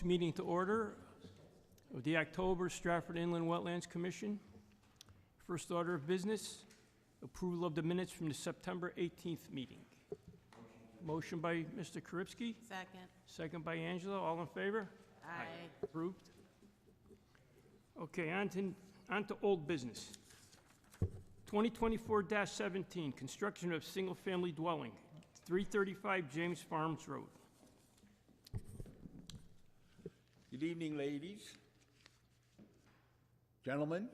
this meeting to order of the October Stratford Inland Wetlands Commission. First order of business, approval of the minutes from the September 18th meeting. Motion by Mr. Karipsky. Second. Second by Angela. All in favor? Aye. Approved. Okay, on to old business. 2024-17, construction of single-family dwelling, 335 James Farms Road. Good evening, ladies, gentlemen,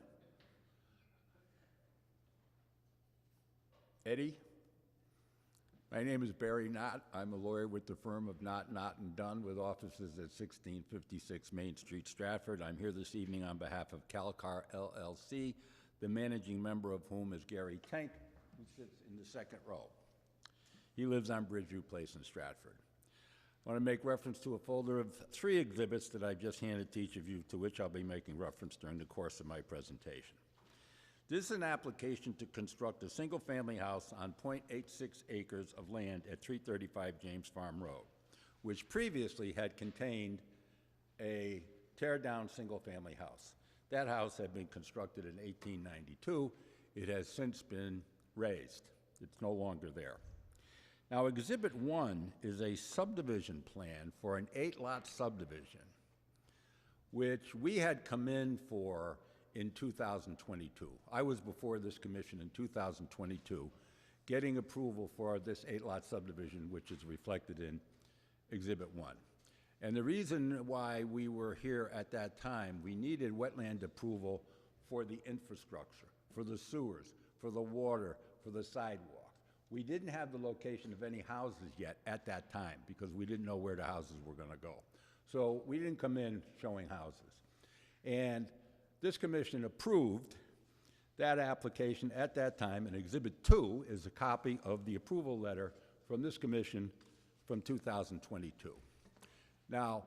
Eddie. My name is Barry Knott. I'm a lawyer with the firm of Knott, & Dunn with offices at 1656 Main Street, Stratford. I'm here this evening on behalf of Calcar LLC, the managing member of whom is Gary Tank, who sits in the second row. He lives on Bridgeview Place in Stratford. I want to make reference to a folder of 3 exhibits that I've just handed to each of you, to which I'll be making reference during the course of my presentation. This is an application to construct a single-family house on 0.86 acres of land at 335 James Farm Road, which previously had contained a tear-down single-family house. That house had been constructed in 1892. It has since been razed. It's no longer there. Now, Exhibit 1 is a subdivision plan for an 8-lot subdivision, which we had come in for in 2022. I was before this commission in 2022, getting approval for this 8-lot subdivision, which is reflected in Exhibit 1. And the reason why we were here at that time, we needed wetland approval for the infrastructure, for the sewers, for the water, for the sidewalk. We didn't have the location of any houses yet at that time because we didn't know where the houses were going to go. So we didn't come in showing houses. And this commission approved that application at that time, and Exhibit 2 is a copy of the approval letter from this commission from 2022. Now,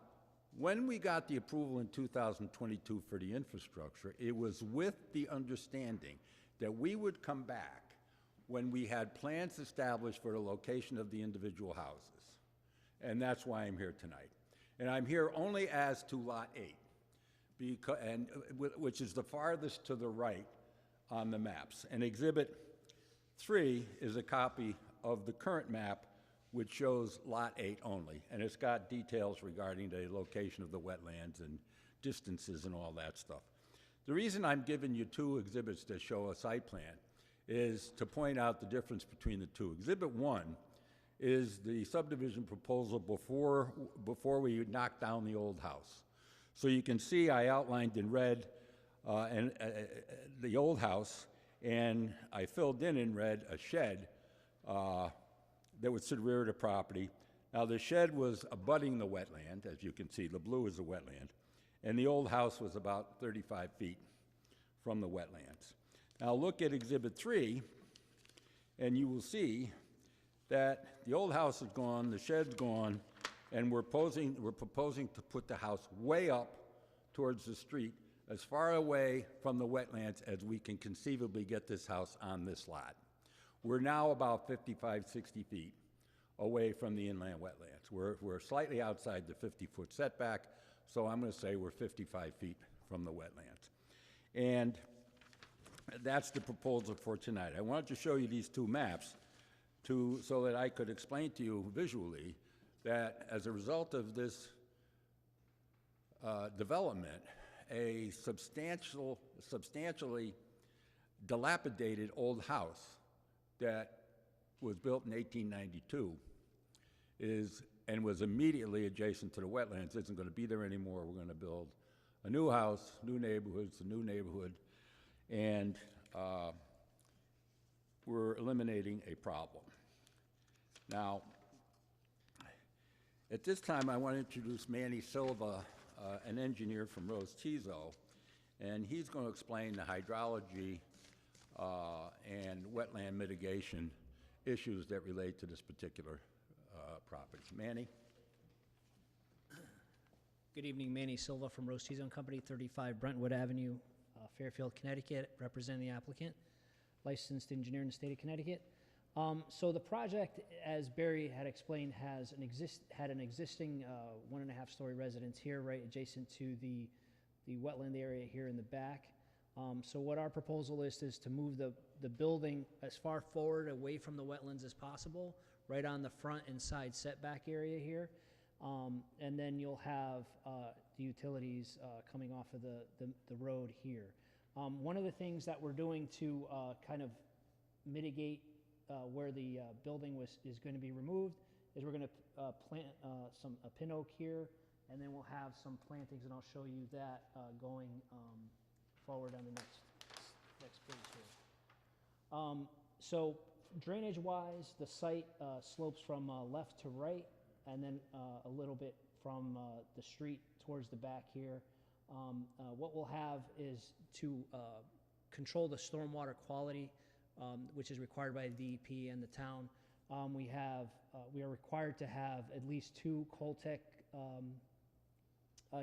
when we got the approval in 2022 for the infrastructure, it was with the understanding that we would come back when we had plans established for the location of the individual houses. And that's why I'm here tonight. And I'm here only as to Lot 8. Which is the farthest to the right on the maps. And Exhibit 3 is a copy of the current map, which shows Lot 8 only. And it's got details regarding the location of the wetlands and distances and all that stuff. The reason I'm giving you 2 exhibits that show a site plan is to point out the difference between the 2. Exhibit 1 is the subdivision proposal before we knocked down the old house. So you can see I outlined in red the old house, and I filled in red a shed that would sit rear of the property. Now the shed was abutting the wetland, as you can see. The blue is the wetland. And the old house was about 35 feet from the wetlands. Now look at Exhibit 3, and you will see that the old house is gone, the shed's gone, and we're proposing to put the house way up towards the street, as far away from the wetlands as we can conceivably get this house on this lot. We're now about 55, 60 feet away from the inland wetlands. We're slightly outside the 50-foot setback, so I'm going to say we're 55 feet from the wetlands. And that's the proposal for tonight. I wanted to show you these 2 maps so that I could explain to you visually that as a result of this development, a substantially dilapidated old house that was built in 1892 and was immediately adjacent to the wetlands isn't going to be there anymore. We're going to build a new house, new neighborhoods, a new neighborhood, and we're eliminating a problem. Now, at this time, I want to introduce Manny Silva, an engineer from Rose Tizo, and he's going to explain the hydrology and wetland mitigation issues that relate to this particular property. Manny? Good evening, Manny Silva from Rose Tizo and Company, 35 Brentwood Avenue, Fairfield, Connecticut, representing the applicant, licensed engineer in the state of Connecticut. So the project, as Barry had explained, had an existing 1.5-story residence here, right adjacent to the wetland area here in the back. So what our proposal is to move the building as far forward away from the wetlands as possible, right on the front and side setback area here. And then you'll have the utilities coming off of the road here. One of the things that we're doing to kind of mitigate where the building is going to be removed is we're going to plant a pin oak here, and then we'll have some plantings, and I'll show you that going forward on the next page here. So drainage-wise, the site slopes from left to right, and then a little bit from the street towards the back here. What we'll have is to control the stormwater quality, which is required by the DEP and the town. We are required to have at least 2 Coltec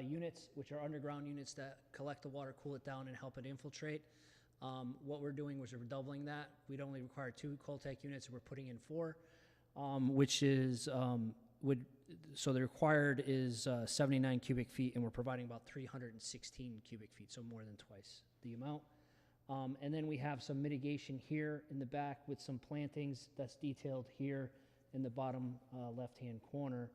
units, which are underground units that collect the water, cool it down, and help it infiltrate. What we're doing was we're doubling that. We'd only require 2 Coltec units, and we're putting in 4, which is so the required is 79 cubic feet, and we're providing about 316 cubic feet, so more than twice the amount. And then we have some mitigation here in the back with some plantings that's detailed here in the bottom left-hand corner.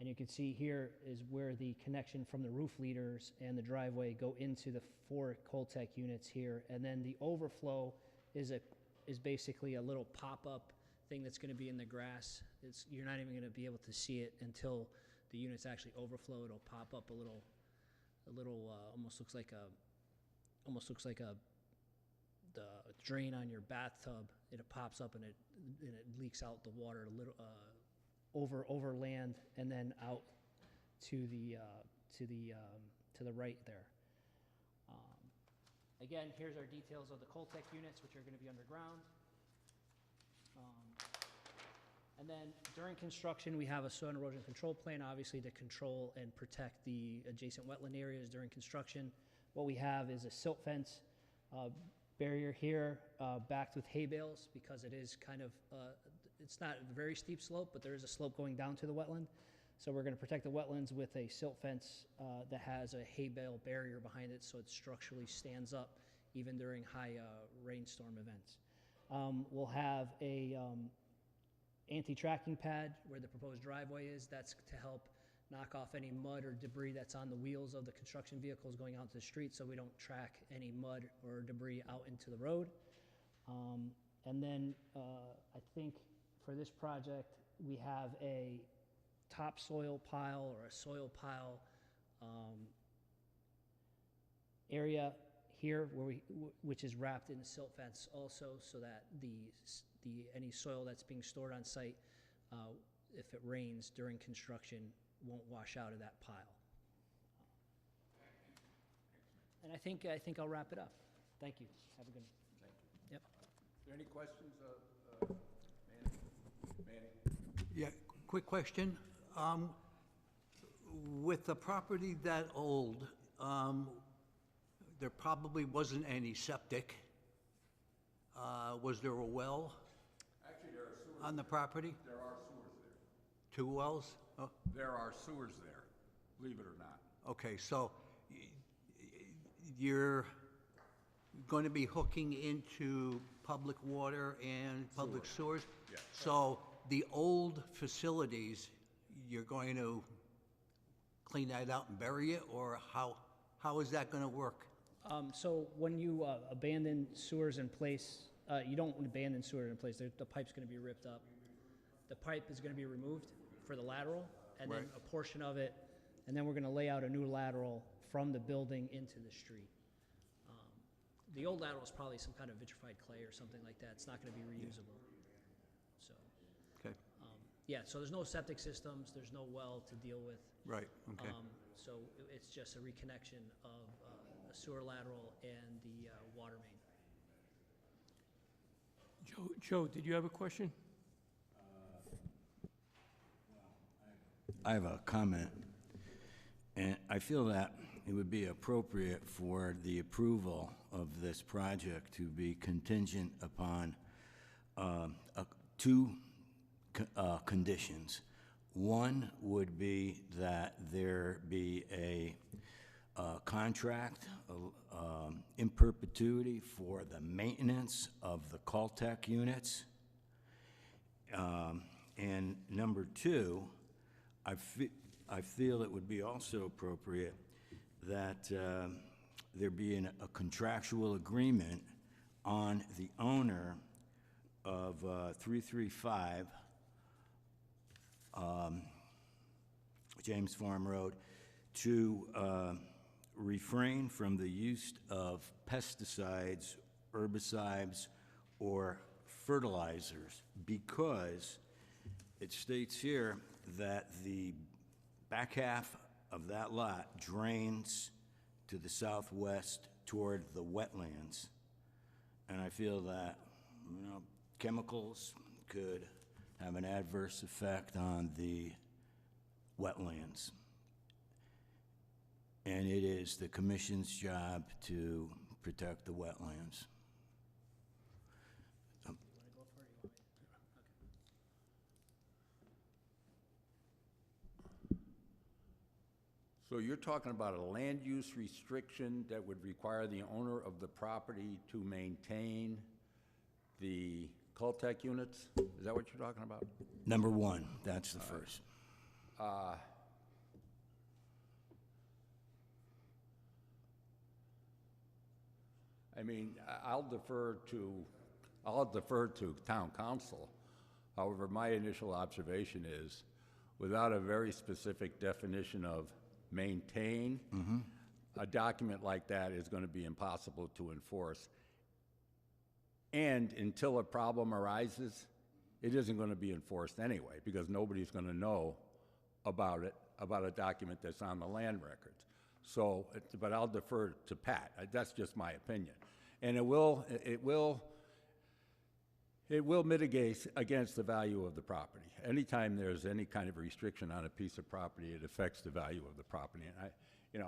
And you can see here is where the connection from the roof leaders and the driveway go into the 4 Coltec units here. And then the overflow is basically a little pop-up thing that's going to be in the grass. You're not even going to be able to see it until the units actually overflow. It'll pop up a little almost looks like the drain on your bathtub. It pops up and it leaks out the water a little over land and then out to the right there. Again, here's our details of the Coltec units, which are going to be underground. And then during construction, we have a soil and erosion control plan, obviously to control and protect the adjacent wetland areas during construction. What we have is a silt fence barrier here, backed with hay bales, because it is kind of, it's not a very steep slope, but there is a slope going down to the wetland. So we're going to protect the wetlands with a silt fence that has a hay bale barrier behind it, so it structurally stands up even during high rainstorm events. We'll have a anti-tracking pad where the proposed driveway is. That's to help knock off any mud or debris that's on the wheels of the construction vehicles going out to the street, so we don't track any mud or debris out into the road. And then I think for this project, we have a topsoil pile or a soil pile area here which is wrapped in a silt fence also, so that any soil that's being stored on site, if it rains during construction, won't wash out of that pile. And I think I'll wrap it up. Thank you. Have a good one. Thank you. Yep. Are there any questions, Manny? Yeah, quick question. With the property that old, there probably wasn't any septic. Was there a well? Actually, there are sewers. On the property? There are sewers there. 2 wells? Oh, There are sewers there, believe it or not. okay, so you're going to be hooking into public water and public sewers? Yeah. So the old facilities, you're going to clean that out and bury it, or how is that going to work? So when you abandon sewers in place, you don't abandon sewers in place. The pipe's going to be ripped up. The pipe is going to be removed for the lateral, and then Right. a portion of it, and then we're going to lay out a new lateral from the building into the street. The old lateral is probably some kind of vitrified clay or something like that. It's not going to be reusable. So, Okay, yeah, so there's no septic systems, there's no well to deal with. right, okay. So it's just a reconnection of a sewer lateral and the water main. Joe, did you have a question? I have a comment, and I feel that it would be appropriate for the approval of this project to be contingent upon two conditions. One would be that there be a contract in perpetuity for the maintenance of the Caltech units. And number two, I feel it would be also appropriate that there be a contractual agreement on the owner of 335 James Farm Road to refrain from the use of pesticides, herbicides, or fertilizers, because it states here that the back half of that lot drains to the southwest toward the wetlands. And I feel that, chemicals could have an adverse effect on the wetlands. And it is the commission's job to protect the wetlands. So you're talking about a land use restriction that would require the owner of the property to maintain the Caltech units? Is that what you're talking about? Number one, that's the first. I mean, I'll defer to town council. However, my initial observation is, without a very specific definition of maintain, a document like that is going to be impossible to enforce. And until a problem arises, it isn't going to be enforced anyway, because nobody's going to know about it, about a document that's on the land records. So, but I'll defer to Pat. That's just my opinion. And it will mitigate against the value of the property. Anytime there's any kind of restriction on a piece of property, it affects the value of the property. And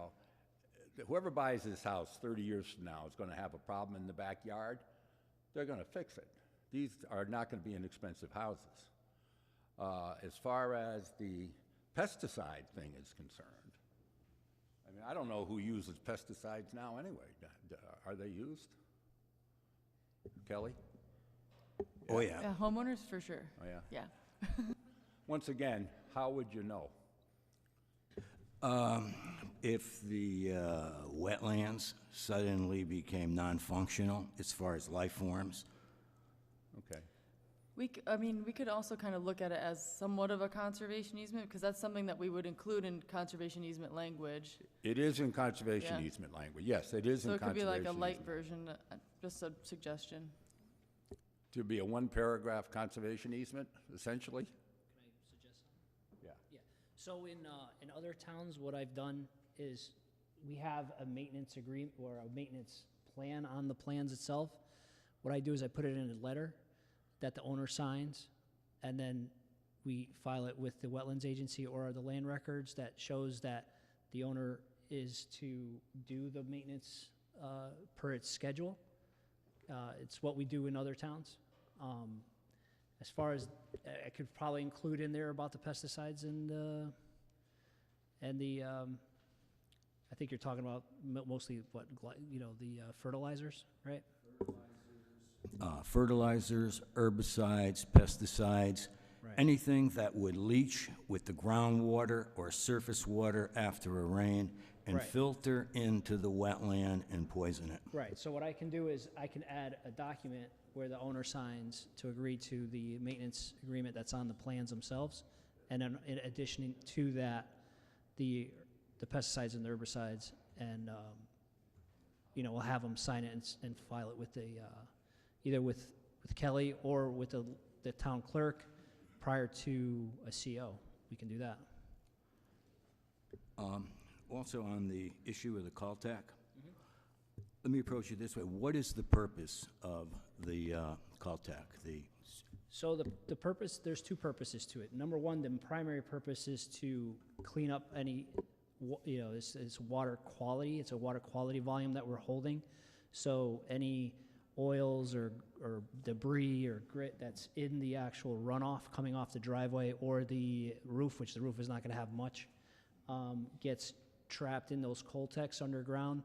whoever buys this house 30 years from now is going to have a problem in the backyard. They're going to fix it. These are not going to be inexpensive houses. As far as the pesticide thing is concerned, I mean, I don't know who uses pesticides now anyway. Are they used? Kelly? Oh, yeah. Yeah, homeowners for sure. Oh, yeah? Yeah. Once again, how would you know? If the wetlands suddenly became non-functional as far as life forms, Okay. We could also kind of look at it as somewhat of a conservation easement, because that's something that we would include in conservation easement language. It is in conservation Yeah. easement language. Yes, it is So in it could be conservation like a light easement. version, just a suggestion. To be a one-paragraph conservation easement, essentially? Can I suggest something? Yeah. Yeah, so in other towns, what I've done is we have a maintenance agreement or a maintenance plan on the plans itself. What I do is I put it in a letter that the owner signs, and then we file it with the wetlands agency or the land records that shows that the owner is to do the maintenance per its schedule. It's what we do in other towns. As far as, I could probably include in there about the pesticides and the, I think you're talking about mostly what, the fertilizers, right? fertilizers, herbicides, pesticides, Right. anything that would leach with the groundwater or surface water after a rain and Right. filter into the wetland and poison it. Right, so what I can do is I can add a document where the owner signs to agree to the maintenance agreement that's on the plans themselves. And then in addition to that, the pesticides and the herbicides, and, we'll have them sign it and file it with the, either with Kelly or with the town clerk prior to a CO. We can do that. Also on the issue of the Caltech, let me approach it this way. What is the purpose of the Caltech? So the purpose, there's two purposes to it. Number one, the primary purpose is to clean up any, this water quality. It's a water quality volume that we're holding. So any oils or debris or grit that's in the actual runoff coming off the driveway or the roof, which the roof is not going to have much, gets trapped in those Coltex underground.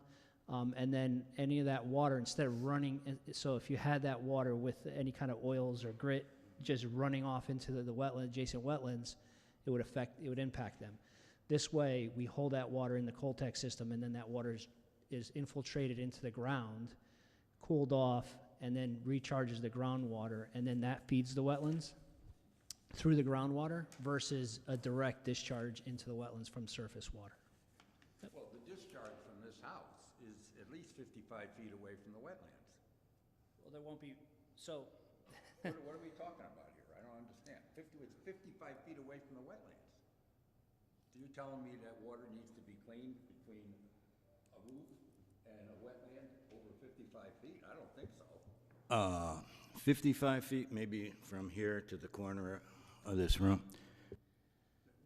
And then any of that water, instead of running, so if you had that water with any kind of oils or grit just running off into the wetland, adjacent wetlands, it would impact them. This way, we hold that water in the Coltex system, and then that water is infiltrated into the ground, cooled off, and then recharges the groundwater, and then that feeds the wetlands through the groundwater versus a direct discharge into the wetlands from surface water. Well, the discharge from this house is at least 55 feet away from the wetlands. Well, there won't be, so. What are we talking about here? I don't understand. It's 55 feet away from the wetlands. So you're telling me that water needs to be cleaned between a roof and a wetland over 55 feet? I don't think so. 55 feet, maybe from here to the corner of this room.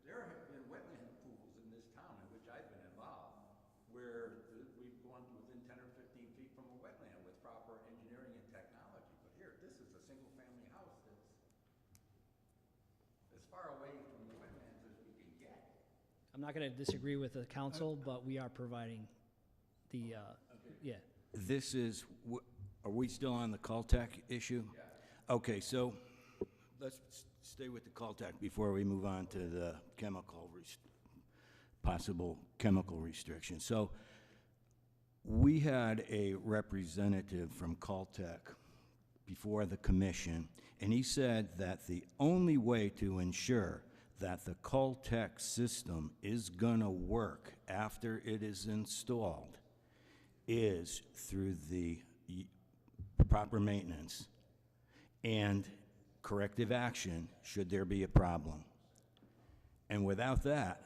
There have been wetland pools in this town in which I've been involved where we've gone within 10 or 15 feet from a wetland with proper engineering and technology. But here, this is a single-family house that's as far away from the wetlands as we can get. I'm not going to disagree with the council, but we are providing the, yeah. This is, are we still on the Caltech issue? Yeah. Okay, so let's stay with the Caltech before we move on to the possible chemical restriction. So we had a representative from Caltech before the commission, and he said that the only way to ensure that the Caltech system is gonna work after it is installed is through the proper maintenance and corrective action should there be a problem. And without that,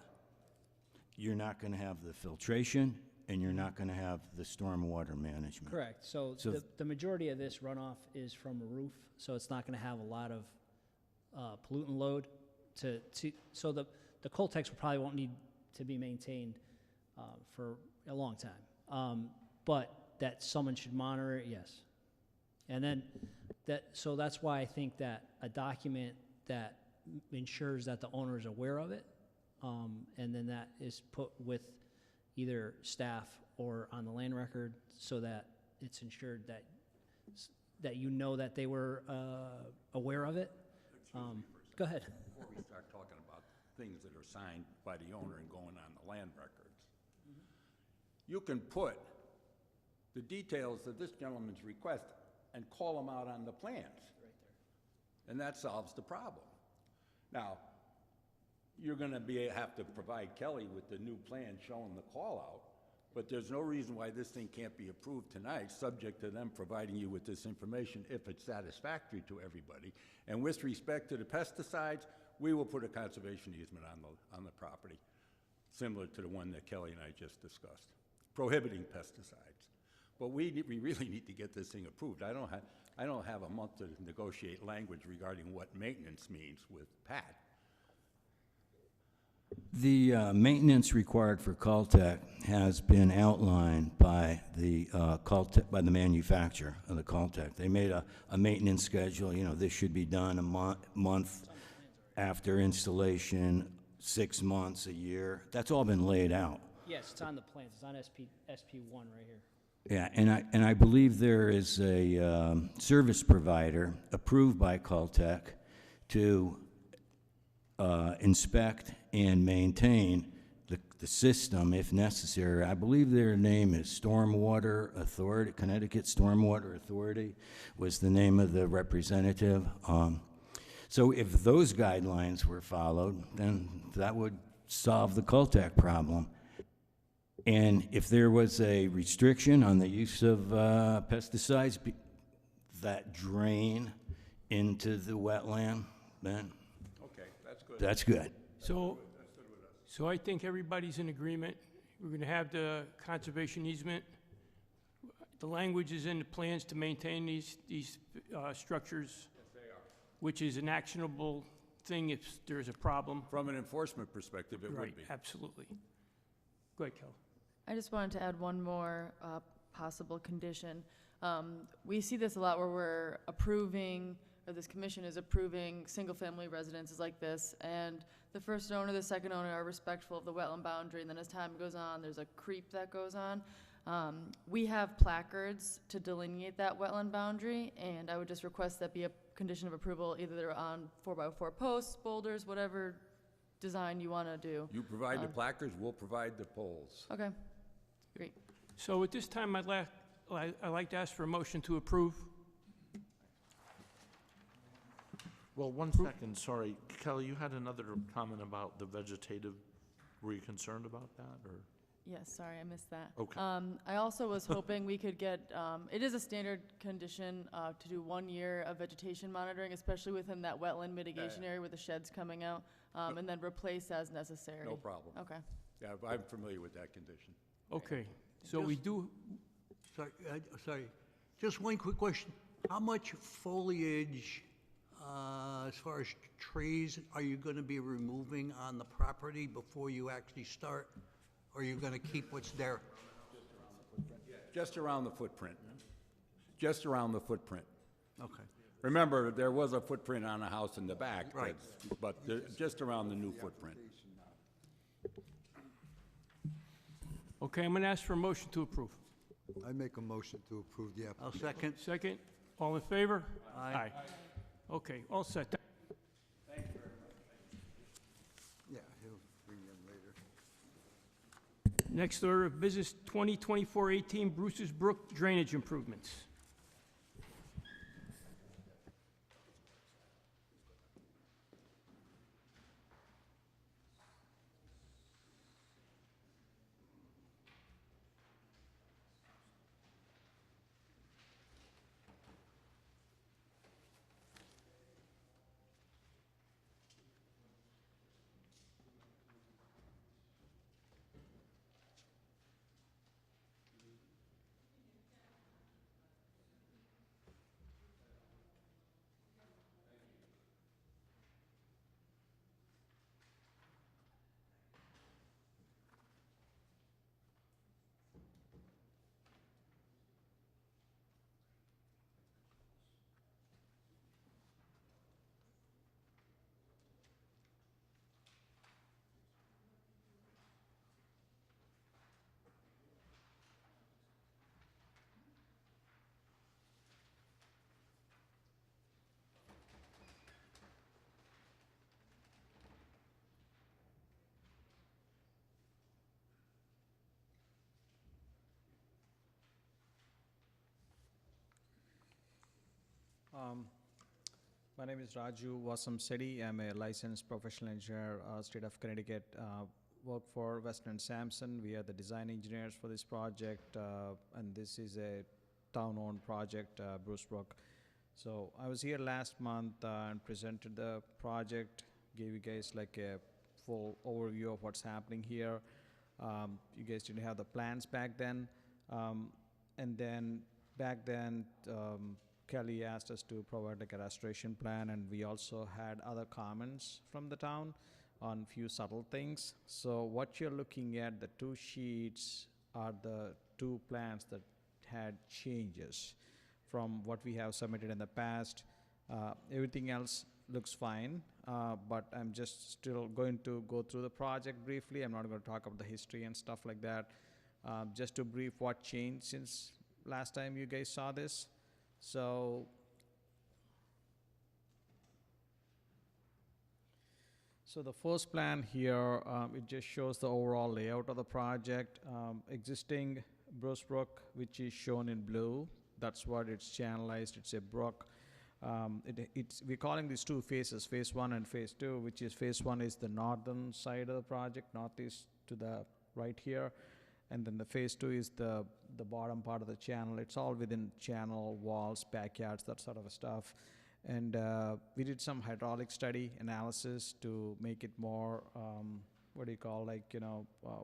you're not going to have the filtration and you're not going to have the stormwater management. Correct. So the majority of this runoff is from a roof, so it's not going to have a lot of pollutant load. So the Coltex probably won't need to be maintained for a long time. But that someone should monitor it, yes. And then so that's why I think that a document that ensures that the owner is aware of it, and then that is put with either staff or on the land record so that it's ensured that you know that they were aware of it. Go ahead. Before we start talking about things that are signed by the owner and going on the land records, you can put the details of this gentleman's request and call them out on the plans. Right there. And that solves the problem. Now, you're gonna have to provide Kelly with the new plan showing the call out, but there's no reason why this thing can't be approved tonight, subject to them providing you with this information if it's satisfactory to everybody. And with respect to the pesticides, we will put a conservation easement on the property, similar to the one that Kelly and I just discussed, prohibiting pesticides. But we really need to get this thing approved. I don't have a month to negotiate language regarding what maintenance means with Pat. The maintenance required for Caltech has been outlined by the by the manufacturer of the Caltech. They made a maintenance schedule. You know, this should be done a month after installation, 6 months, a year. That's all been laid out. Yes, it's on the plans. It's on SP1 right here. Yeah, and I believe there is a service provider approved by Caltech to inspect and maintain the system if necessary. I believe their name is Stormwater Authority, Connecticut Stormwater Authority was the name of the representative. So if those guidelines were followed, then that would solve the Caltech problem. And if there was a restriction on the use of pesticides that drain into the wetland, then Okay, that's good. that's good. So I think everybody's in agreement. We're gonna have the conservation easement. The language is in the plans to maintain these structures. Yes, they are. Which is an actionable thing if there's a problem. From an enforcement perspective, it would be. Right, absolutely. Go ahead, Kel. I just wanted to add one more possible condition. We see this a lot where we're approving, or this commission is approving single-family residences like this, and the first owner, the second owner are respectful of the wetland boundary, and then as time goes on, there's a creep that goes on. We have placards to delineate that wetland boundary, and I would just request that be a condition of approval, either they're on 4x4 posts, boulders, whatever design you want to do. You provide the placards, we'll provide the poles. Okay, great. So at this time, I'd like to ask for a motion to approve. Well, one second, sorry. Kelly, you had another comment about the vegetative. Were you concerned about that, or? Yes, sorry, I missed that. Okay. I also was hoping we could get, it is a standard condition to do 1 year of vegetation monitoring, especially within that wetland mitigation area where the shed's coming out, and then replace as necessary. No problem. Okay. Yeah, I'm familiar with that condition. Okay, so we do, Sorry, just one quick question. How much foliage, as far as trees, are you gonna be removing on the property before you actually start? Or are you gonna keep what's there? Just around the footprint. Just around the footprint. Okay. Remember, there was a footprint on a house in the back. Right. Just around the new footprint. okay, I'm going to ask for a motion to approve. I make a motion to approve the I'll application. second. Second, all in favor? Aye. Okay, all set. Yeah, he'll bring them later. Next order of business, 2024-18 Bruce's Brook drainage improvements. My name is Raju Wasam Seti. I'm a licensed professional engineer, state of Connecticut. Work for Western Sampson. We are the design engineers for this project, and this is a town-owned project, Bruce Brook. So I was here last month and presented the project, gave you guys like a full overview of what's happening here. You guys didn't have the plans back then, and then back then. Kelly asked us to provide like a restoration plan, and we also had other comments from the town on few subtle things. So what you're looking at, the two sheets are the two plans that had changes from what we have submitted in the past. Everything else looks fine, but I'm just still going to go through the project briefly. I'm not going to talk about the history and stuff like that. Just to brief what changed since last time you guys saw this. So the first plan here, it just shows the overall layout of the project. Existing Bruce Brook, which is shown in blue, that's what it's channelized. It's a brook. We're calling these two phases, phase 1 and phase 2, which is phase 1 is the northern side of the project, northeast to the right here. And then the phase 2 is the bottom part of the channel. It's all within channel, walls, backyards, that sort of stuff. And we did some hydraulic study analysis to make it more,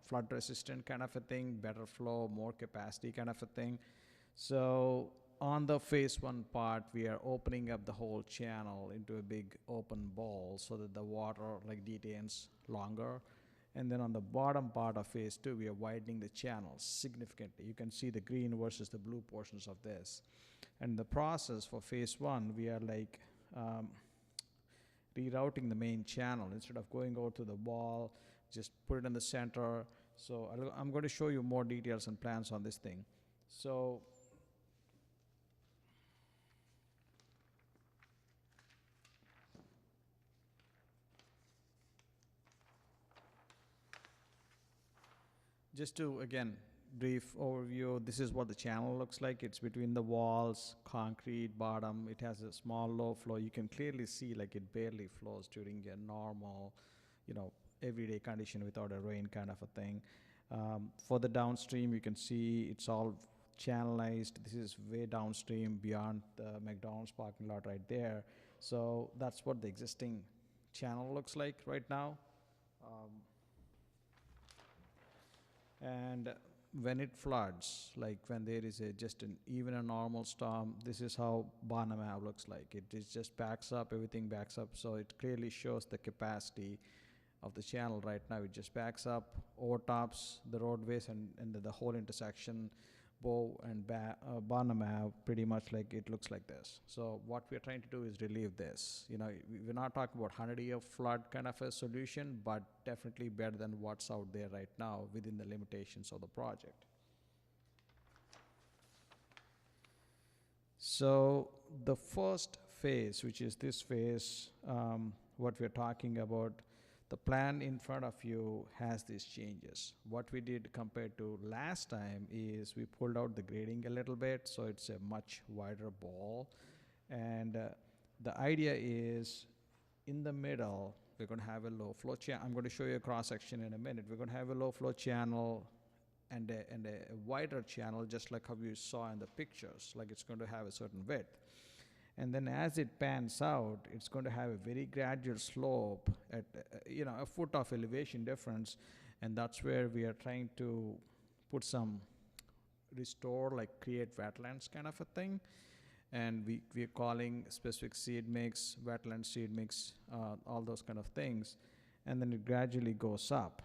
flood resistant kind of a thing, better flow, more capacity kind of a thing. So on the phase 1 part, we are opening up the whole channel into a big open bowl so that the water detains longer. And then on the bottom part of phase 2, we are widening the channels significantly. You can see the green versus the blue portions of this. And the process for phase 1, we are like rerouting the main channel. Instead of going over to the wall, just put it in the center. So I'm going to show you more details and plans on this thing. So just to, again, brief overview, this is what the channel looks like. It's between the walls, concrete bottom. It has a small low flow. You can clearly see like it barely flows during a normal, everyday condition without a rain kind of a thing. For the downstream, you can see it's all channelized. This is way downstream beyond the McDonald's parking lot right there. So that's what the existing channel looks like right now. And when it floods, like when there is just even a normal storm, this is how Barnum Ave looks like. It just backs up, everything backs up. So it clearly shows the capacity of the channel right now. It just backs up, overtops the roadways and the whole intersection, Bow and Barnum Ave, pretty much like it looks like this. So what we're trying to do is relieve this. We're not talking about 100-year flood kind of a solution, but definitely better than what's out there right now within the limitations of the project. So the first phase, which is this phase, what we're talking about, the plan in front of you has these changes. What we did compared to last time is we pulled out the grading a little bit, so it's a much wider ball. And the idea is in the middle, we're going to have a low flow channel. I'm going to show you a cross section in a minute. We're going to have a low flow channel and a wider channel, just like how you saw in the pictures, like it's going to have a certain width. And then as it pans out, it's going to have a very gradual slope at, a foot of elevation difference. And that's where we are trying to put some restore, like create wetlands kind of a thing. And we're calling specific seed mix, wetland seed mix, all those kind of things. And then it gradually goes up.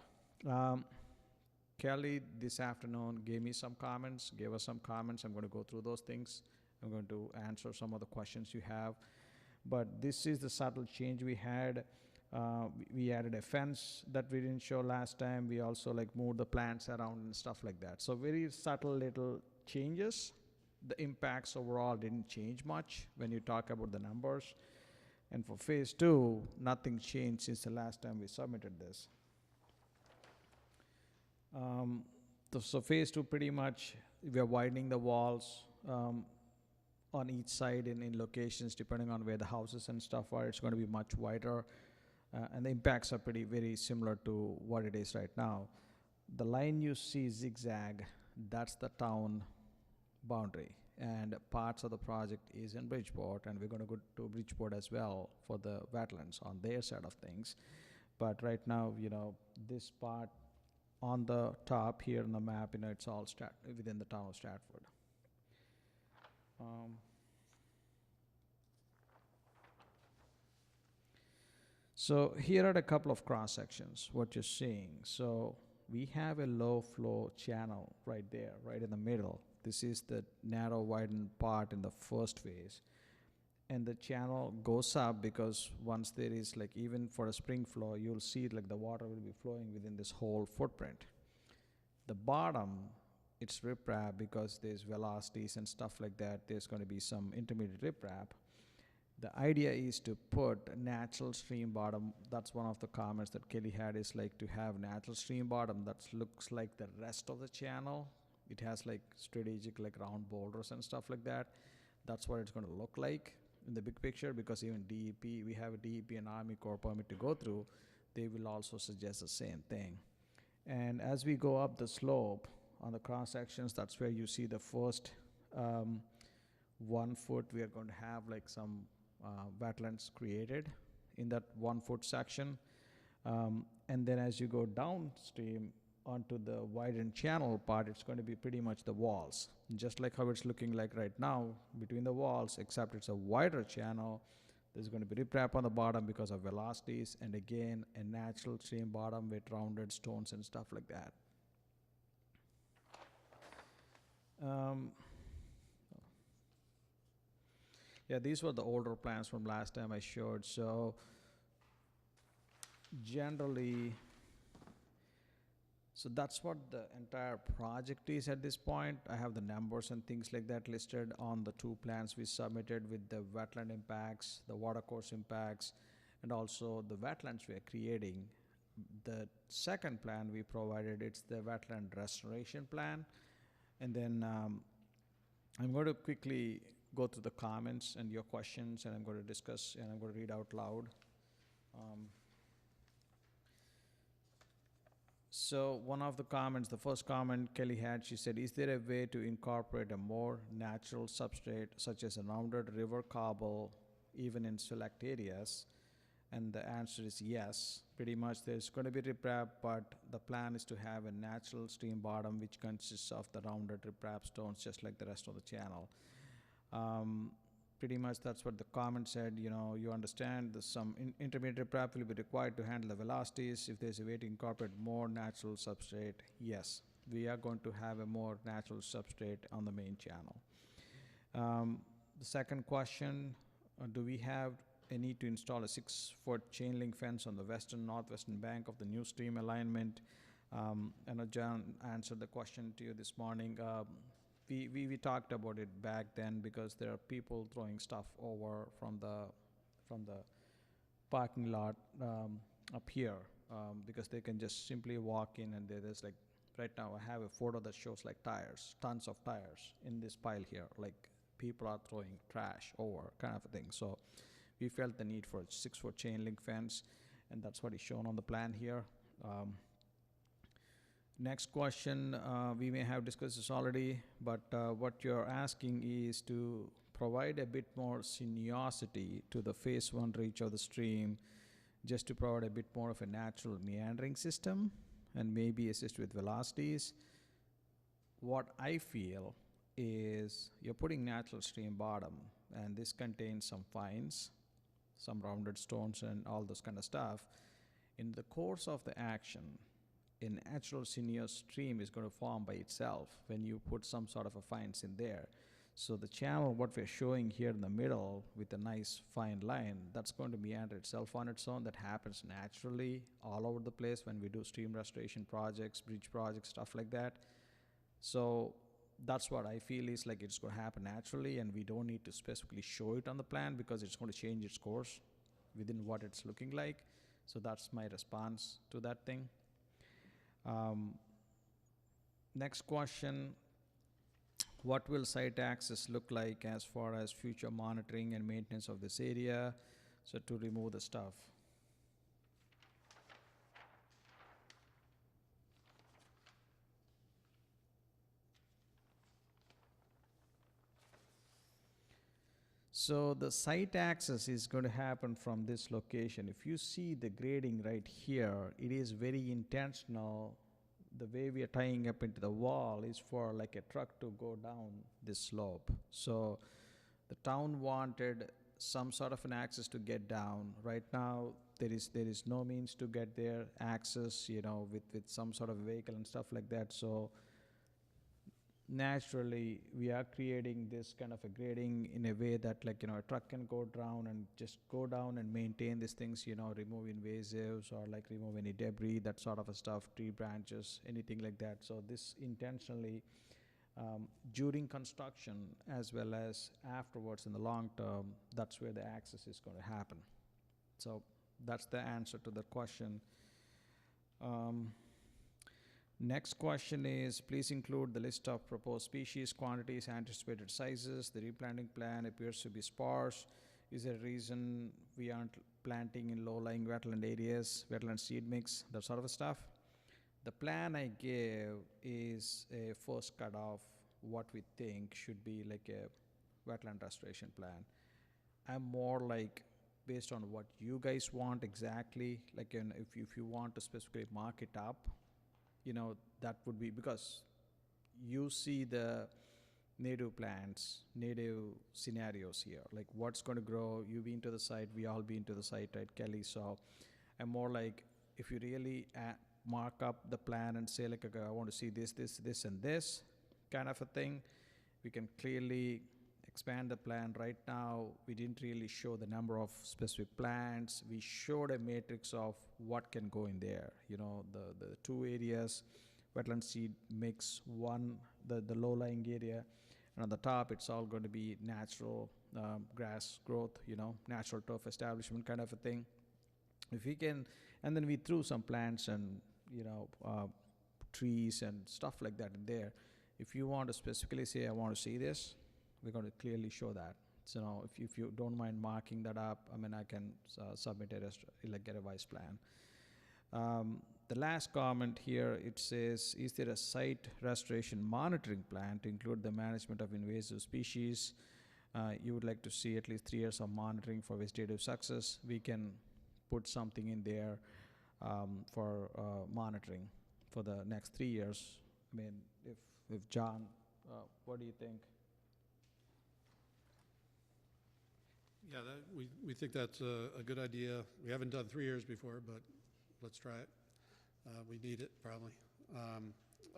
Kelly this afternoon gave us some comments. I'm going to go through those things. I'm going to answer some of the questions you have. But this is the subtle change we had. We added a fence that we didn't show last time. We also moved the plants around and stuff like that. So very subtle little changes. The impacts overall didn't change much when you talk about the numbers. And for phase 2, nothing changed since the last time we submitted this. So phase 2, pretty much, we are widening the walls on each side in locations, depending on where the houses and stuff are. It's going to be much wider. And the impacts are very similar to what it is right now. The line you see zigzag, that's the town boundary. And parts of the project is in Bridgeport, and we're going to go to Bridgeport as well for the wetlands on their side of things. But right now, this part on the top here on the map, it's all within the town of Stratford. So here are a couple of cross sections, what you're seeing. So we have a low flow channel right there, right in the middle. This is the narrow widened part in the first phase. And the channel goes up because once there is even for a spring flow, you'll see the water will be flowing within this whole footprint. The bottom, it's riprap because there's velocities and stuff like that. There's going to be some intermediate riprap. The idea is to put a natural stream bottom. That's one of the comments that Kelly had, is to have natural stream bottom that looks like the rest of the channel. It has strategic round boulders and stuff like that. That's what it's going to look like in the big picture, because even DEP, we have a DEP and Army Corps permit to go through. They will also suggest the same thing. And as we go up the slope on the cross sections, that's where you see the first 1 foot. We are going to have some wetlands created in that 1 foot section. And then as you go downstream onto the widened channel part, it's going to be pretty much the walls, just like how it's looking like right now between the walls, except it's a wider channel. There's going to be riprap on the bottom because of velocities, and again, a natural stream bottom with rounded stones and stuff like that. Yeah, these were the older plans from last time I showed. So generally, so that's what the entire project is at this point. I have the numbers and things like that listed on the two plans we submitted with the wetland impacts, the watercourse impacts, and also the wetlands we are creating. The second plan we provided, it's the wetland restoration plan. And then I'm going to quickly go through the comments and your questions, and I'm going to discuss, and I'm going to read out loud. So one of the comments, the first comment Kelly had, she said, is there a way to incorporate a more natural substrate such as a rounded river cobble even in select areas? And the answer is yes. Pretty much there's going to be riprap, but the plan is to have a natural stream bottom which consists of the rounded riprap stones just like the rest of the channel. Pretty much that's what the comment said. You know, you understand some intermediate riprap will be required to handle the velocities. If there's a way to incorporate more natural substrate, yes, we are going to have a more natural substrate on the main channel. The second question, do we have a need to install a 6-foot chain link fence on the northwestern bank of the new stream alignment? I know John answered the question to you this morning. We talked about it back then because there are people throwing stuff over from the parking lot up here because they can just simply walk in, and there's like, right now I have a photo that shows like tires, tons of tires in this pile here, like people are throwing trash over kind of a thing. So we felt the need for a 6-foot chain link fence, and that's what is shown on the plan here. Next question, we may have discussed this already, but what you're asking is to provide a bit more sinuosity to the phase 1 reach of the stream, just to provide a bit more of a natural meandering system and maybe assist with velocities. What I feel is you're putting natural stream bottom, and this contains some fines, some rounded stones and all those kind of stuff. In the course of the action, a natural sinuous stream is going to form by itself when you put some sort of a fines in there. So the channel, what we're showing here in the middle with a nice fine line, that's going to meander itself on its own. That happens naturally all over the place when we do stream restoration projects, bridge projects, stuff like that. So that's what I feel is like it's going to happen naturally, and we don't need to specifically show it on the plan because it's going to change its course within what it's looking like. So that's my response to that thing. Next question, what will site access look like as far as future monitoring and maintenance of this area, so to remove the stuff? So the site access is going to happen from this location. If you see the grading right here, it is very intentional. The way we are tying up into the wall is for like a truck to go down this slope. So the town wanted some sort of an access to get down. Right now, there is no means to get there, access, you know, with some sort of vehicle and stuff like that. So naturally, we are creating this kind of a grading in a way that, like, you know, a truck can go down and just go down and maintain these things, you know, remove invasives or like remove any debris, that sort of a stuff, tree branches, anything like that. So this intentionally, during construction as well as afterwards in the long term, that's where the access is going to happen. So that's the answer to the question. Next question is, please include the list of proposed species, quantities, anticipated sizes. The replanting plan appears to be sparse. Is there a reason we aren't planting in low-lying wetland areas, wetland seed mix, that sort of stuff? The plan I gave is a first cut of what we think should be like a wetland restoration plan. I'm more like, based on what you guys want exactly, like, you know, if you want to specifically mark it up, you know, that would be, because you see the native plants, native scenarios here, like what's going to grow. You've been to the site, we all been to the site, right, Kelly? So I'm more like, if you really mark up the plan and say like, okay, I want to see this, this, this, and this kind of a thing, we can clearly expand the plan. Right now, we didn't really show the number of specific plants. We showed a matrix of what can go in there. You know, the two areas, wetland seed mix, one, the low-lying area, and on the top, it's all going to be natural grass growth, you know, natural turf establishment kind of a thing. If we can, and then we threw some plants and, you know, trees and stuff like that in there. If you want to specifically say, I want to see this, we're going to clearly show that. So if you don't mind marking that up, I mean, I can submit it as like a revised plan. The last comment here, it says, is there a site restoration monitoring plan to include the management of invasive species? You would like to see at least 3 years of monitoring for vegetative success. We can put something in there for monitoring for the next 3 years. I mean, if John, what do you think? Yeah, we think that's a good idea. We haven't done 3 years before, but let's try it. We need it, probably.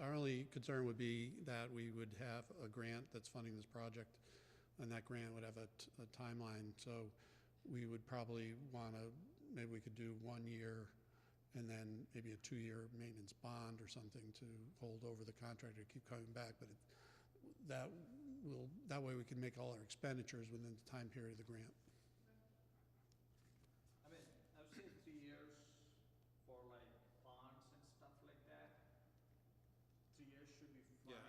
Our only concern would be that we would have a grant that's funding this project, and that grant would have a timeline. So we would probably want to, maybe we could do 1 year and then maybe a 2-year maintenance bond or something to hold over the contractor to keep coming back. But that way we can make all our expenditures within the time period of the grant. I mean, I've seen 3 years for like bonds and stuff like that. 3 years should be fine. Yeah,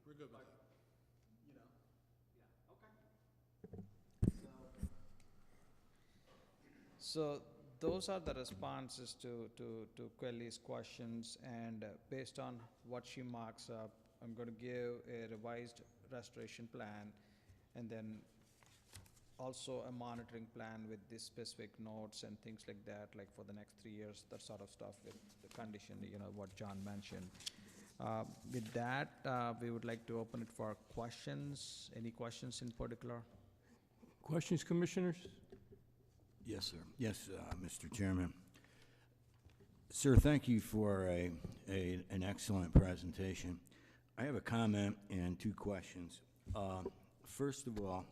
we're good with that. You know, yeah, okay. So those are the responses to Kelly's questions, and based on what she marks up, I'm going to give a revised restoration plan, and then also a monitoring plan with these specific notes and things like that, like for the next 3 years, that sort of stuff with the condition, you know, what John mentioned. With that, we would like to open it for questions. Any questions in particular? Questions, commissioners? Yes, sir. Yes, Mr. Chairman. Sir, thank you for an excellent presentation. I have a comment and 2 questions. First of all,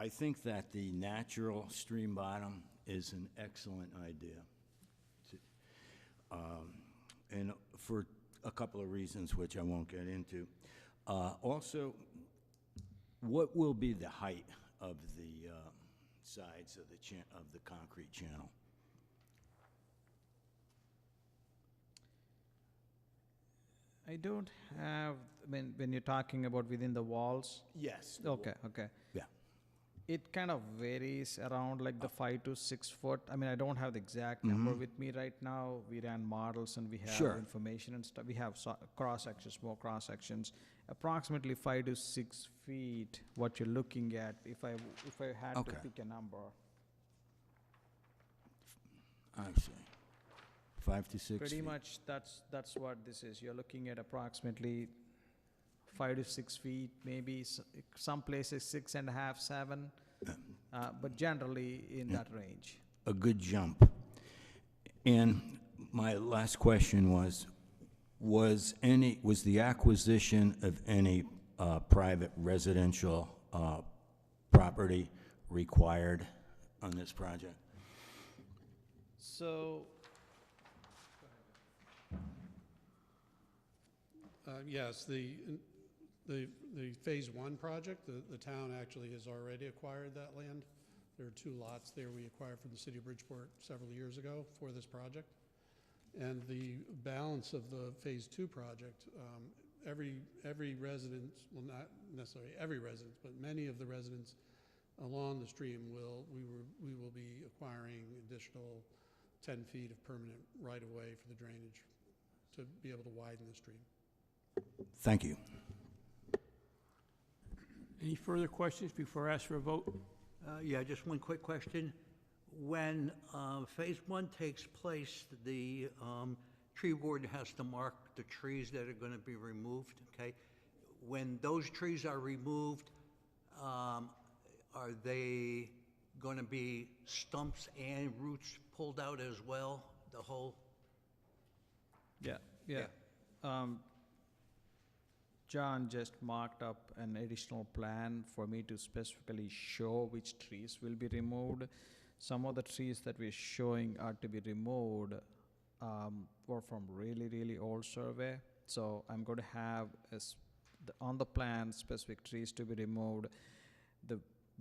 I think that the natural stream bottom is an excellent idea. And for a couple of reasons, which I won't get into. Also, what will be the height of the sides of the concrete channel? I don't have, when you're talking about within the walls? Yes. Okay, okay. Yeah. It kind of varies around like the 5 to 6 foot. I mean, I don't have the exact number with me right now. We ran models and we have Sure. information and stuff. We have cross sections, more cross sections. Approximately 5 to 6 feet. What you're looking at, if I had Okay. to pick a number, I see. 5 to 6 pretty feet. much that's what this is. You're looking at approximately 5 to 6 feet, maybe some places 6.5, 7, but generally in that range. A good jump. And my last question was the acquisition of any private residential property required on this project? So, Yes, the Phase 1 project, the town actually has already acquired that land. There are 2 lots there we acquired from the city of Bridgeport several years ago for this project. And the balance of the Phase 2 project, every resident, well, not necessarily every resident, but many of the residents along the stream we will be acquiring additional 10 feet of permanent right-of-way for the drainage to be able to widen the stream. Thank you. Any further questions before I ask for a vote? Yeah, just one quick question. When Phase 1 takes place, the tree warden has to mark the trees that are going to be removed, okay? when those trees are removed, are they going to be stumps and roots pulled out as well, the whole? Yeah, yeah. John just marked up an additional plan for me to specifically show which trees will be removed. Some of the trees that we're showing are to be removed were from really, really old survey. So I'm going to have on the plan specific trees to be removed.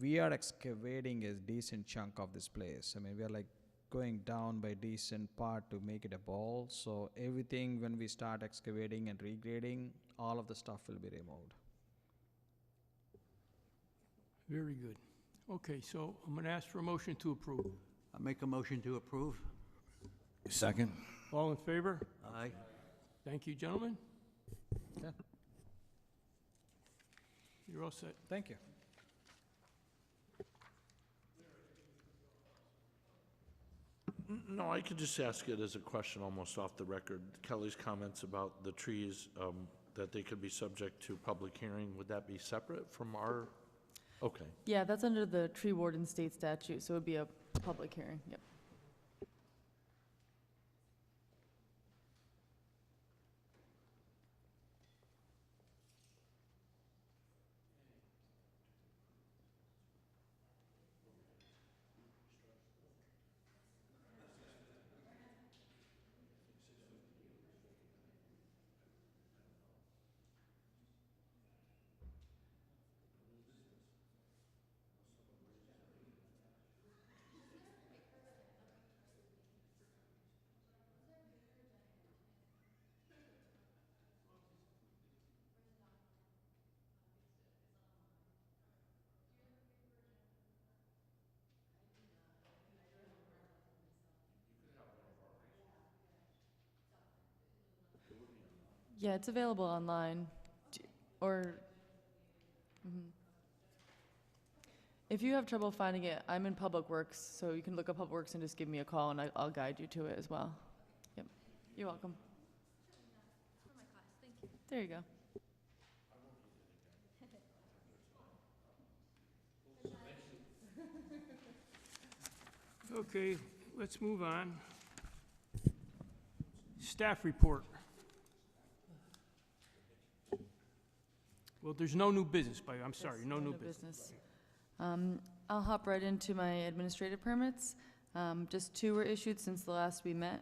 We are excavating a decent chunk of this place. I mean, we are like going down by decent part to make it a bowl. So everything, when we start excavating and regrading, all of the stuff will be removed. Very good. Okay, so I'm going to ask for a motion to approve. I make a motion to approve. Second? All in favor? Aye. Thank you, gentlemen. Yeah. You're all set. Thank you. No, I could just ask it as a question almost off the record. Kelly's comments about the trees, that they could be subject to public hearing, would that be separate from our, okay. Yeah, that's under the tree warden state statute, so it would be a public hearing, yep. Yeah, it's available online, or, if you have trouble finding it, I'm in Public Works, so you can look up Public Works and just give me a call, and I'll guide you to it as well. Yep, you're welcome. There you go. Okay, let's move on. Staff report. Well, there's no new business, I'm sorry, Yes, no new business. I'll hop right into my administrative permits. Just 2 were issued since the last we met.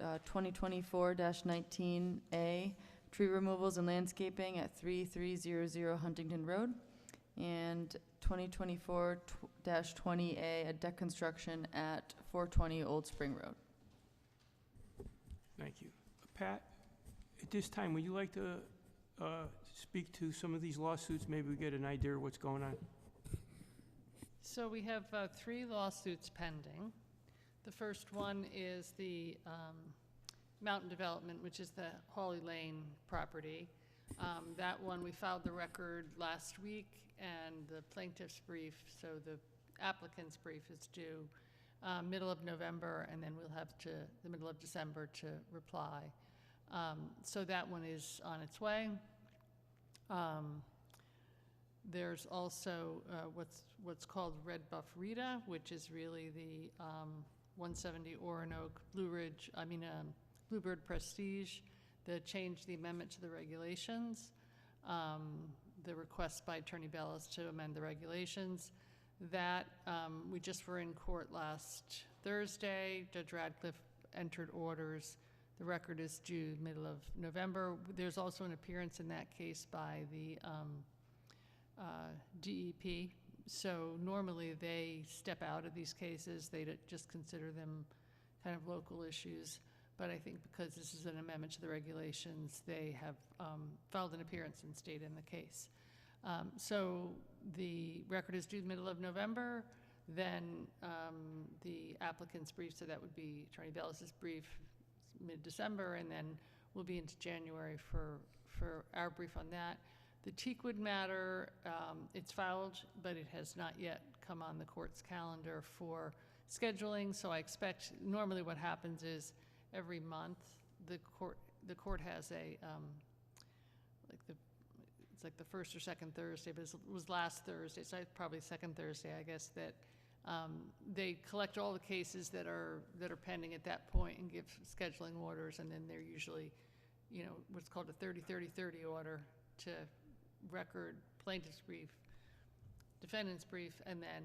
2024-19A, tree removals and landscaping at 3300 Huntington Road. And 2024-20A, a deck construction at 420 Old Spring Road. Thank you. Pat, at this time, would you like to speak to some of these lawsuits? Maybe we get an idea of what's going on. So we have 3 lawsuits pending. The first one is the Mountain Development, which is the Hawley Lane property. That one, we filed the record last week, and the plaintiff's brief, so the applicant's brief is due middle of November, and then we'll have to the middle of December to reply. So that one is on its way. There's also what's called Red Buff Rita, which is really the 170 Oronoque Bluebird Prestige, the change, the amendment to the regulations, the request by Attorney Bellis to amend the regulations. That we just were in court last Thursday. Judge Radcliffe entered orders. The record is due middle of November. There's also an appearance in that case by the DEP. So normally they step out of these cases. They just consider them kind of local issues. But I think because this is an amendment to the regulations, they have filed an appearance and stayed in the case. So the record is due middle of November. Then the applicant's brief, so that would be Attorney Bellis's brief, mid-December, and then we'll be into January for our brief on that. The Teakwood matter, it's filed, but it has not yet come on the court's calendar for scheduling. So I expect normally what happens is every month the court has a it's like the first or second Thursday, but it was last Thursday, so probably second Thursday, I guess, that they collect all the cases that are pending at that point and give scheduling orders, and then they're usually, what's called a 30-30-30 order to record plaintiff's brief, defendant's brief, and then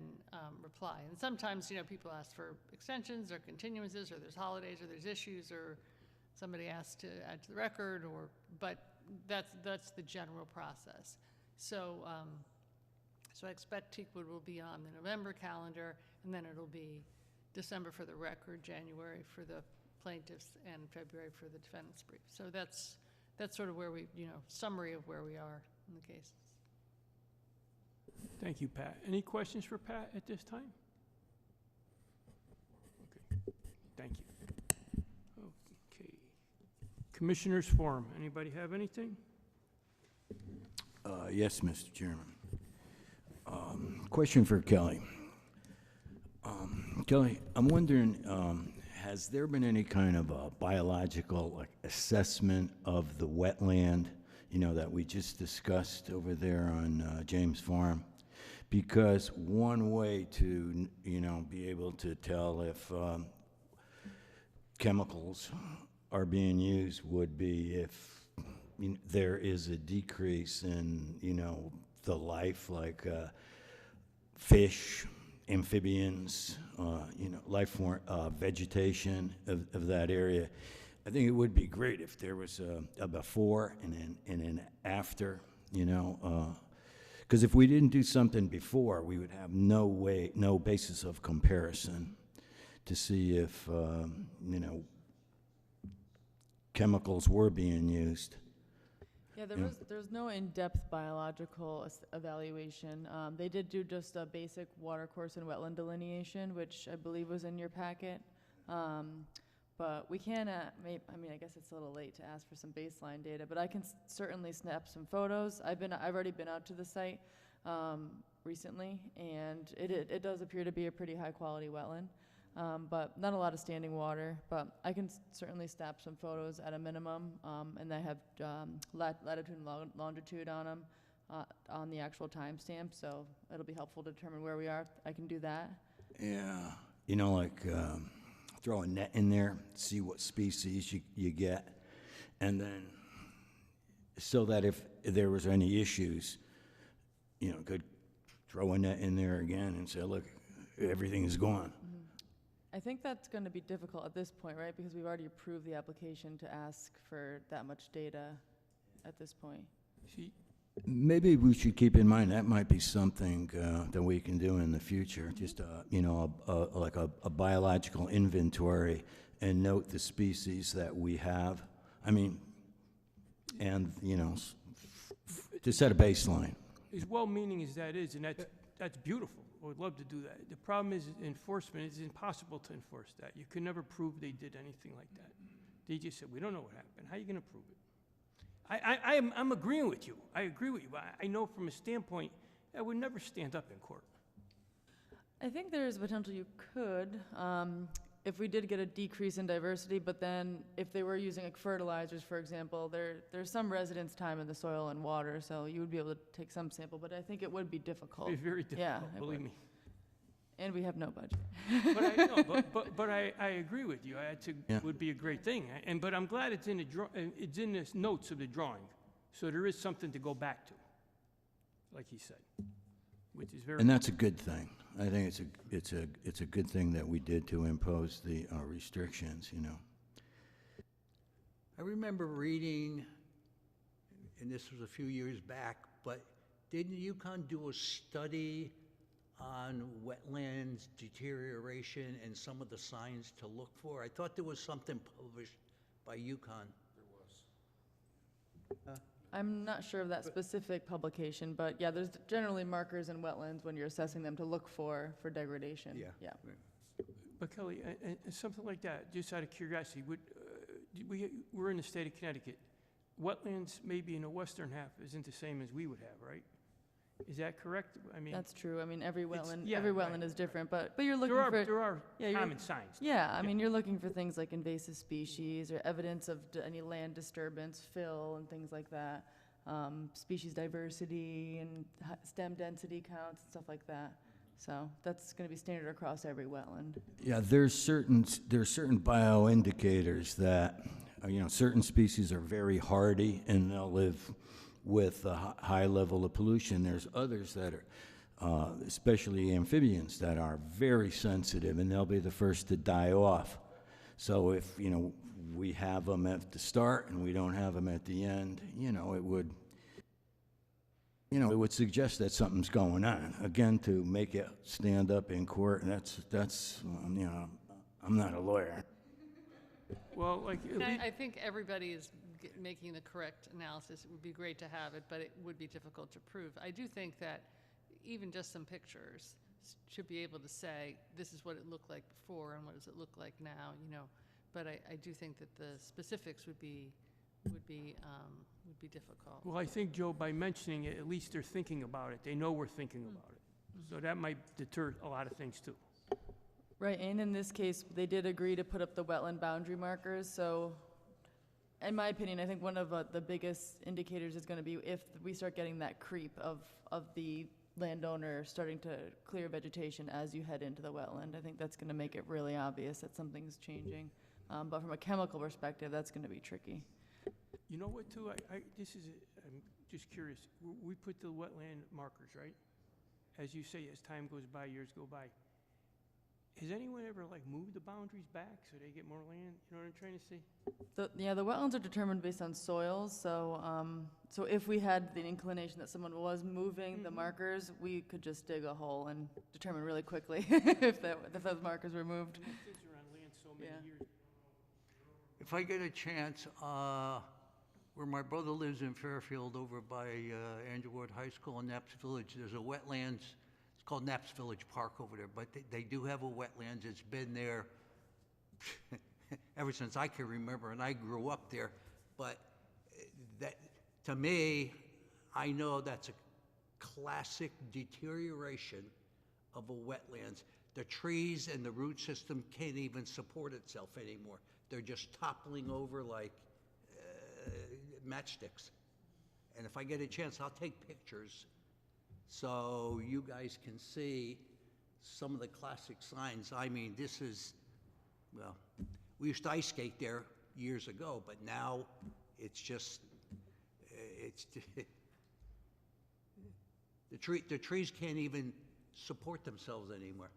reply. And sometimes, people ask for extensions or continuances, or there's holidays, or there's issues, or somebody asks to add to the record, but that's the general process. So I expect Teakwood will be on the November calendar, and then it'll be December for the record, January for the plaintiffs, and February for the defendant's brief. So that's sort of where we, summary of where we are in the cases. Thank you, Pat. Any questions for Pat at this time? Okay, thank you. Okay. Commissioners Forum, anybody have anything? Yes, Mr. Chairman. Question for Kelly. Kelly, I'm wondering, has there been any kind of a biological assessment of the wetland, that we just discussed over there on James Farm? Because one way to, be able to tell if chemicals are being used would be if there is a decrease in, the life, like fish, amphibians, life form, vegetation of that area. I think it would be great if there was a before and an after, because if we didn't do something before, we would have no basis of comparison to see if, chemicals were being used. Yeah, there's no in-depth biological evaluation. They did do just a basic watercourse and wetland delineation, which I believe was in your packet. But we can, I guess it's a little late to ask for some baseline data, but I can certainly snap some photos. I've already been out to the site recently, and it does appear to be a pretty high-quality wetland. But not a lot of standing water, but I can certainly snap some photos at a minimum, and they have latitude and longitude on them, on the actual timestamp, so it'll be helpful to determine where we are. I can do that. Yeah, like throw a net in there, see what species you get, and then so that if there was any issues, could throw a net in there again and say, look, everything is gone. I think that's going to be difficult at this point, right? Because we've already approved the application to ask for that much data at this point. Maybe we should keep in mind that might be something that we can do in the future. Just like a biological inventory and note the species that we have. And to set a baseline. As well-meaning as that is, and that's beautiful. I would love to do that. The problem is enforcement. It's impossible to enforce that. You can never prove they did anything like that. They just said, we don't know what happened. How are you going to prove it? I'm agreeing with you. I agree with you. I know from a standpoint, I would never stand up in court. I think there is potential you could, if we did get a decrease in diversity, but then if they were using like fertilizers, for example, there's some residence time in the soil and water, so you would be able to take some sample, but I think it would be difficult. It's very difficult, yeah, believe me. And we have no budget. But I agree with you. It would be a great thing. But I'm glad it's in the notes of the drawing, so there is something to go back to, like he said, which is very. And that's a good thing. I think it's a good thing that we did to impose the restrictions. I remember reading, and this was a few years back, but didn't UConn do a study on wetlands deterioration and some of the signs to look for? I thought there was something published by UConn. I'm not sure of that specific publication, but yeah, there's generally markers in wetlands when you're assessing them to look for degradation. Yeah. But Kelly, something like that, just out of curiosity, we're in the state of Connecticut. Wetlands maybe in the western half isn't the same as we would have, right? Is that correct? That's true. Every wetland, yeah, every wetland right. is different, but you're looking there are common signs. Yeah, you're looking for things like invasive species or evidence of any land disturbance, fill, and things like that. species diversity and stem density counts and stuff like that. So that's going to be standard across every wetland. Yeah, there's certain bioindicators that, certain species are very hardy and they'll live with a high level of pollution. There's others that are, especially amphibians, that are very sensitive and they'll be the first to die off. So if, we have them at the start and we don't have them at the end, it would suggest that something's going on. Again, to make it stand up in court, and that's I'm not a lawyer. Well, like, at And lea- I think everybody is making the correct analysis. It would be great to have it, but it would be difficult to prove. I do think that even just some pictures should be able to say, this is what it looked like before and what does it look like now, But I do think that the specifics would be difficult. well, I think, Joe, by mentioning it, at least they're thinking about it. They know we're thinking about it. So that might deter a lot of things, too. Right, and in this case, they did agree to put up the wetland boundary markers, so in my opinion, I think one of the biggest indicators is gonna be if we start getting that creep of the landowner starting to clear vegetation as you head into the wetland. I think that's gonna make it really obvious that something's changing. But from a chemical perspective, that's gonna be tricky. You know what, too? I'm just curious. We put the wetland markers, right? As you say, as time goes by, years go by. Has anyone ever, moved the boundaries back so they get more land? You know what I'm trying to say? The wetlands are determined based on soils, so if we had the inclination that someone was moving the markers, we could just dig a hole and determine really quickly if those markers were moved. And these things are on land so many Yeah. years. If I get a chance, where my brother lives in Fairfield over by Andrew Ward High School in Knapp's Village, there's a wetlands. It's called Knapp's Village Park over there, but they do have a wetlands. It's been there ever since I can remember, and I grew up there. But that, to me, I know that's a classic deterioration of a wetlands. The trees and the root system can't even support itself anymore. They're just toppling over like matchsticks. And if I get a chance, I'll take pictures so you guys can see some of the classic signs. I mean, this is, well, we used to ice skate there years ago, but now it's just, the trees can't even support themselves anymore.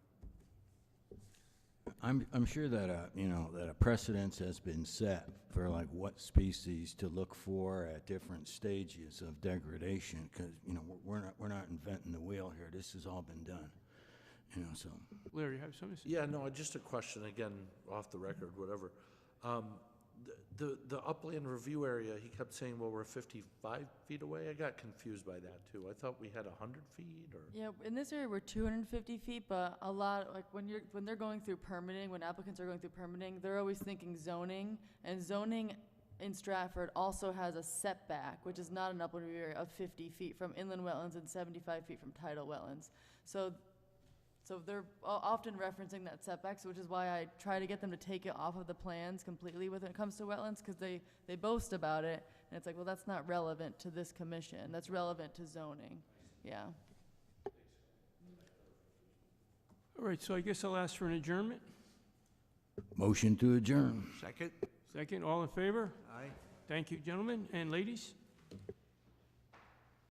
I'm sure that that a precedence has been set for what species to look for at different stages of degradation, because we're not inventing the wheel here. This has all been done, so. Larry, you have something to say? Yeah, no, just a question, again, off the record, whatever. The upland review area, he kept saying, well, we're 55 feet away. I got confused by that, too. I thought we had 100 feet, or? Yeah, in this area, we're 250 feet, but a lot, when they're going through permitting, when applicants are going through permitting, they're always thinking zoning, and zoning in Stratford also has a setback, which is not an upland review area, of 50 feet from inland wetlands and 75 feet from tidal wetlands. So they're often referencing that setbacks, which is why I try to get them to take it off of the plans completely when it comes to wetlands, because they boast about it, and it's like, well, that's not relevant to this commission. That's relevant to zoning. Yeah. All right, so I guess I'll ask for an adjournment. Motion to adjourn. Second? Second, all in favor? Aye. Thank you, gentlemen and ladies.